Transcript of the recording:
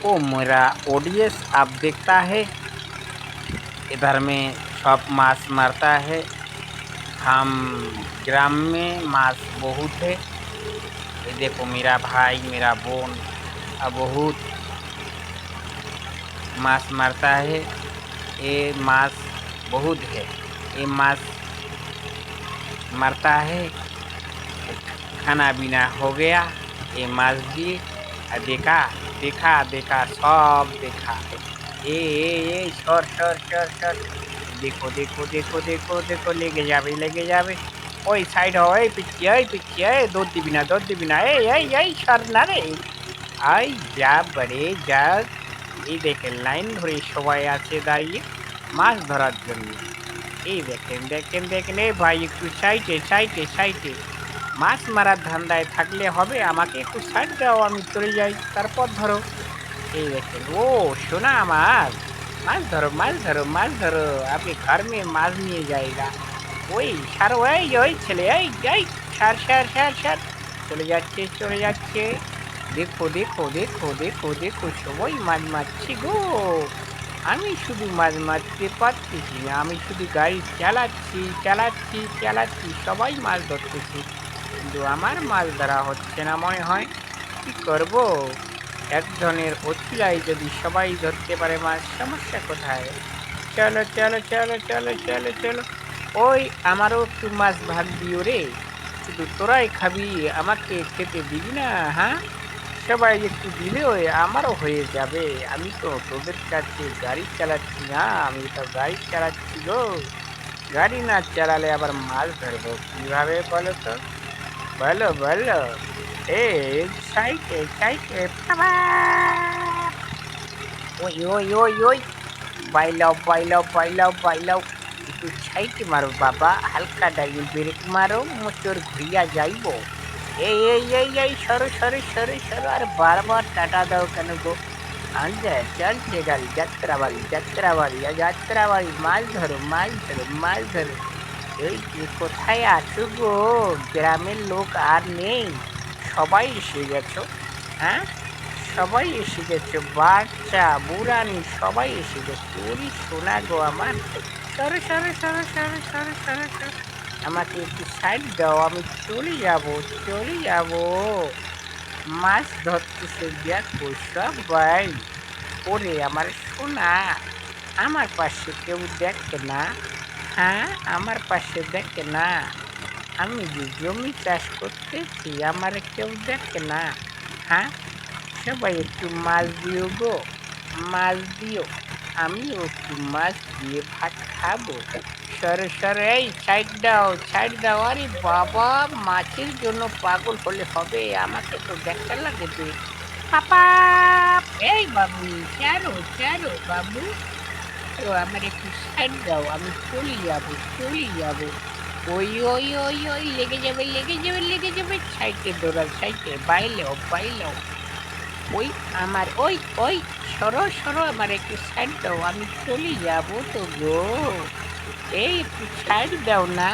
ओ मेरा ओडीएस आप देखता है इधर में सब मांस मारता है। हम ग्राम में मांस बहुत है। ये देखो मेरा भाई मेरा बोन बहुत मांस मारता है। ये मांस बहुत है। ये मांस मारता है। खाना पीना हो गया। ये मांस भी देखा देखा देखा सब देखा। ए सर सर सर सर देखो देखो देखो देखो देखो लेके जावे। ওই সাইড হয় পিছিয়ে দৌড় দিবি না এই সর না রে। আই যা বাড়ে যা। এই দেখেন লাইন ধরে সবাই আছে দাঁড়িয়ে মাছ ধরার জন্য। এই দেখেন দেখেন দেখেন এই ভাই একটু সাইডে সাইডে সাইডে। মাছ মারার ধান্দায় থাকলে হবে আমাকে একটু সাইড দাও আমি চলে যাই তারপর ধরো। এই দেখেন ও সোনা আমার মাছ ধরো মাছ ধরো মাছ ধরো আপনি ঘর মে মাছ নিয়ে যায়গা। ওই সারো ওই ছেলে এই সার সার সার সার চলে যাচ্ছে। দেখো দেখো দেখো দেখো দেখো সবাই মাছ মারছে গো। আমি শুধু মাছ মারতে পারতেছি না। আমি শুধু গাড়ি চালাচ্ছি চালাচ্ছি চালাচ্ছি সবাই মাছ ধরতেছি কিন্তু আমার মাছ ধরা হচ্ছে না মনে হয়। কি করব? একজনের অছিলায় যদি সবাই ধরতে পারে মাছ সমস্যা কোথায়? চলো চলো চলো চলো চলো চলো। ওই আমারও একটু মাছ ভাগ দিও রে। শুধু তোরাই খাবি আমাকে খেতে দিবি না? হ্যাঁ, সবাই একটু দিলে ওই আমারও হয়ে যাবে। আমি তো তোদের কাছে গাড়ি চালাচ্ছি না, আমি তো গাড়ি চালাচ্ছি গো। গাড়ি না চালালে আবার মাছ ধরবো কিভাবে বলো তো? বলো বলো। এই সাইকে সাইকে বাবা। ওই বাইলাও একটু সাইকে মারো বাবা, হালকা ডাইল ব্রেক মারো মোচর ঘুরিয়া যাইব। এই সরো সরো সরো সরো আর বারবার টাটা দাও কেন গো? আনছে চলছে গাড়ি যাত্রাবাড়ি মাছ ধরো মাছ ধরো মাছ ধরো। এই যে কোথায় আছো গো? গ্রামের লোক আর নেই, সবাই এসে গেছো। হ্যাঁ, সবাই এসে গেছো, বাচ্চা বুড়ানি সবাই এসে গেছে। ওরে সোনা গো আমার, সরো সরো সরো সরো সরো সরো সরো। আমাকে একটু সাইড দাও, আমি চলে যাবো। মাছ ধরতেছে দেখো সবাই। ওরে আমার সোনা, আমার পাশে কেউ দেখে না? হ্যাঁ, আমার পাশে দেখে না? আমি যে জমি চাষ করতেছি আমার কেউ দেখে না? হ্যাঁ, সবাই একটু মাছ দিও গো, মাছ দিও। আমিও একটু মাছ দিয়ে ভাত খাবো। সরে সরে এই সাইড দাও। আরে বাবা, মাছের জন্য পাগল হলে হবে, আমাকে তো দেখা লাগে যে পাপা। এই বাবু, চারো বাবু, তো আমার একটু সাইড দাও, আমি চলে যাবো। ওই লেগে যাবে সাইডে দৌড়ান সাইডে বাইলেও। ওই আমার ওই সরো আমার একটু সাইড দাও, আমি চলে যাবো তো গো। এই একটু সাইড দাও না।